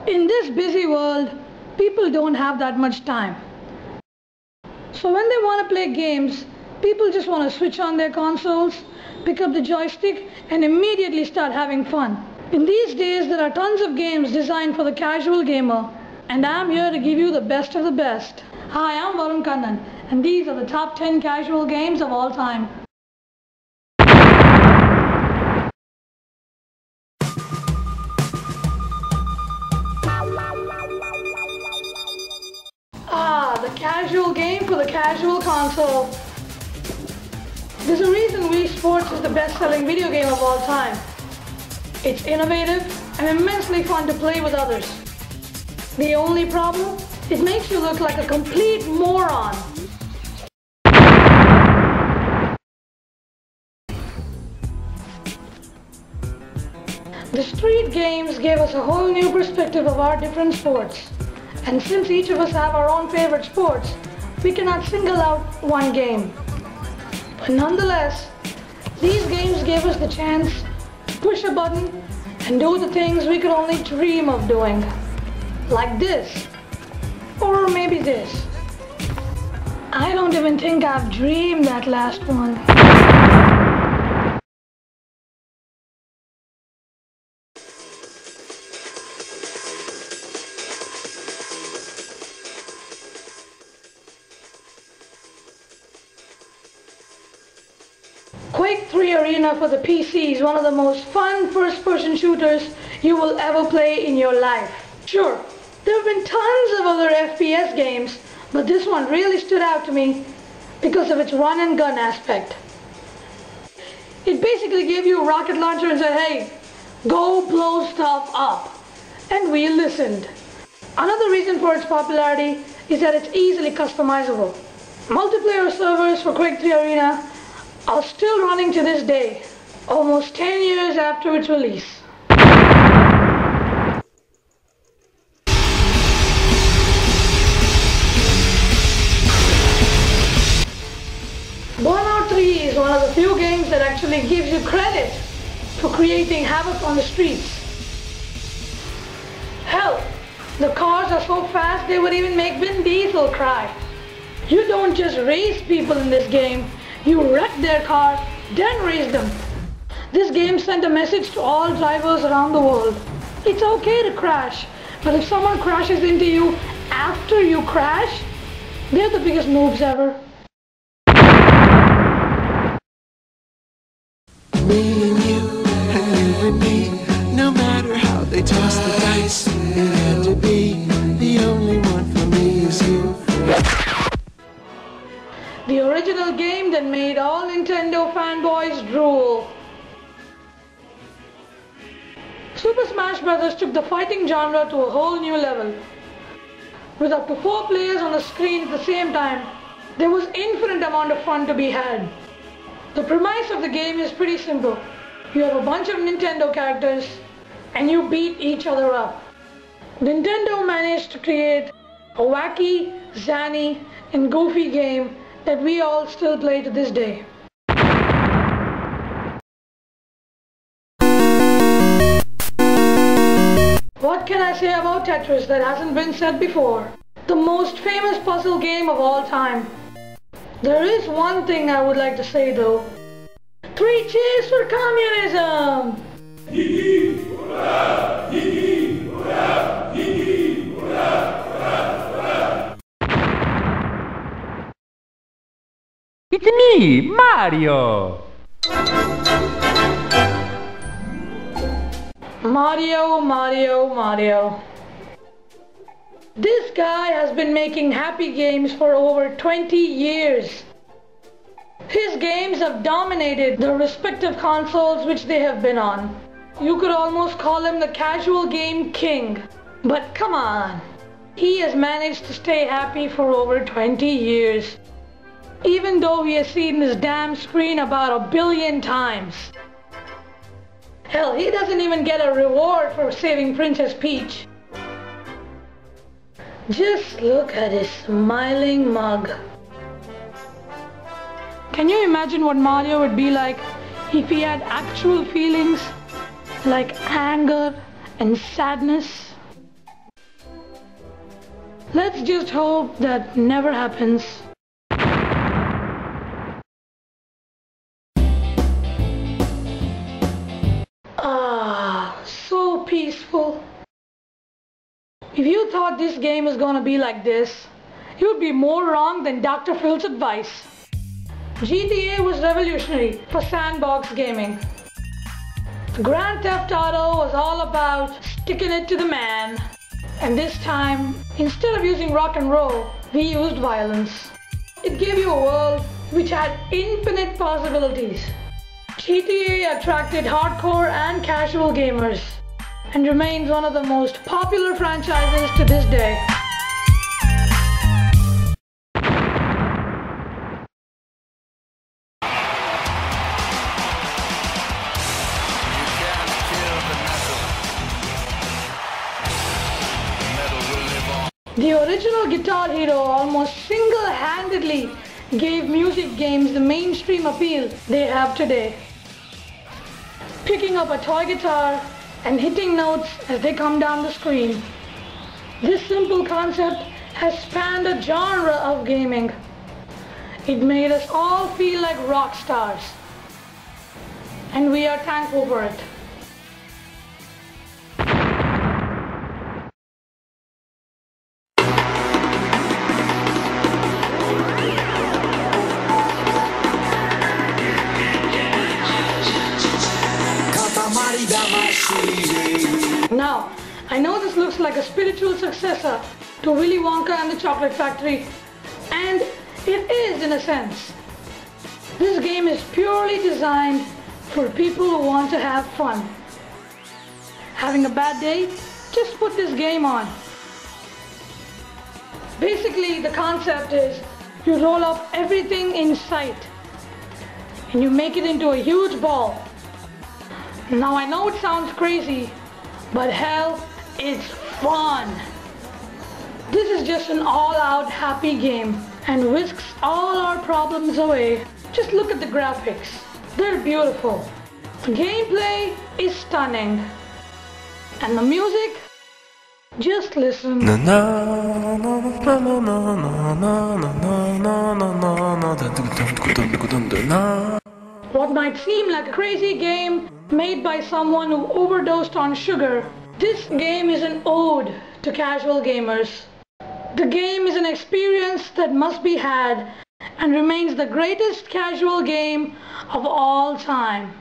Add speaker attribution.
Speaker 1: In this busy world, people don't have that much time. So when they want to play games, people just want to switch on their consoles, pick up the joystick and immediately start having fun. In these days, there are tons of games designed for the casual gamer, and I'm here to give you the best of the best. Hi, I'm Varun and these are the top 10 casual games of all time. The casual game for the casual console. There's a reason Wii Sports is the best-selling video game of all time. It's innovative and immensely fun to play with others. The only problem? It makes you look like a complete moron. The street games gave us a whole new perspective of our different sports. And since each of us have our own favorite sports, we cannot single out one game. But nonetheless, these games gave us the chance to push a button and do the things we could only dream of doing. Like this. Or maybe this. I don't even think I've dreamed that last one. Quake 3 Arena for the PC is one of the most fun first-person shooters you will ever play in your life. Sure, there have been tons of other FPS games, but this one really stood out to me because of its run and gun aspect. It basically gave you a rocket launcher and said, hey, go blow stuff up. And we listened. Another reason for its popularity is that it's easily customizable. Multiplayer servers for Quake 3 Arena are still running to this day, almost 10 years after its release. Burnout 3 is one of the few games that actually gives you credit for creating havoc on the streets. Hell, the cars are so fast they would even make Vin Diesel cry. You don't just race people in this game, you wreck their cars, then race them. This game sent a message to all drivers around the world. It's okay to crash, but if someone crashes into you after you crash, they're the biggest noobs ever.
Speaker 2: Me and you and me, no matter how they toss the dice, it had to be. The only one for me is you.
Speaker 1: The original game that made all Nintendo fanboys drool. Super Smash Bros. Took the fighting genre to a whole new level. With up to 4 players on the screen at the same time, there was infinite amount of fun to be had. The premise of the game is pretty simple. You have a bunch of Nintendo characters and you beat each other up. Nintendo managed to create a wacky, zany and goofy game that we all still play to this day. What can I say about Tetris that hasn't been said before? The most famous puzzle game of all time. There is one thing I would like to say though. 3 cheers for communism!
Speaker 3: It's me, Mario!
Speaker 1: Mario. This guy has been making happy games for over 20 years. His games have dominated the respective consoles which they have been on. You could almost call him the casual game king. But come on, he has managed to stay happy for over 20 years. Even though he has seen this damn screen about 1 billion times. Hell, he doesn't even get a reward for saving Princess Peach. Just look at his smiling mug. Can you imagine what Mario would be like if he had actual feelings like anger and sadness? Let's just hope that never happens. Ah, so peaceful. If you thought this game is gonna be like this, you'd be more wrong than Dr. Phil's advice. GTA was revolutionary for sandbox gaming. Grand Theft Auto was all about sticking it to the man. And this time, instead of using rock and roll, we used violence. It gave you a world which had infinite possibilities. GTA attracted hardcore and casual gamers and remains one of the most popular franchises to this day. The original Guitar Hero almost single-handedly gave music games the mainstream appeal they have today. Picking up a toy guitar and hitting notes as they come down the screen. This simple concept has spanned a genre of gaming. It made us all feel like rock stars. And we are thankful for it.
Speaker 2: Katamari Damacy.
Speaker 1: Now, I know this looks like a spiritual successor to Willy Wonka and the Chocolate Factory, and it is in a sense. This game is purely designed for people who want to have fun. Having a bad day? Just put this game on. Basically, the concept is you roll up everything in sight and you make it into a huge ball. Now I know it sounds crazy, but hell, it's fun. This is just an all-out happy game and whisks all our problems away. Just look at the graphics. They're beautiful. The gameplay is stunning. And the music? Just listen. What might seem like a crazy game made by someone who overdosed on sugar, this game is an ode to casual gamers. The game is an experience that must be had and remains the greatest casual game of all time.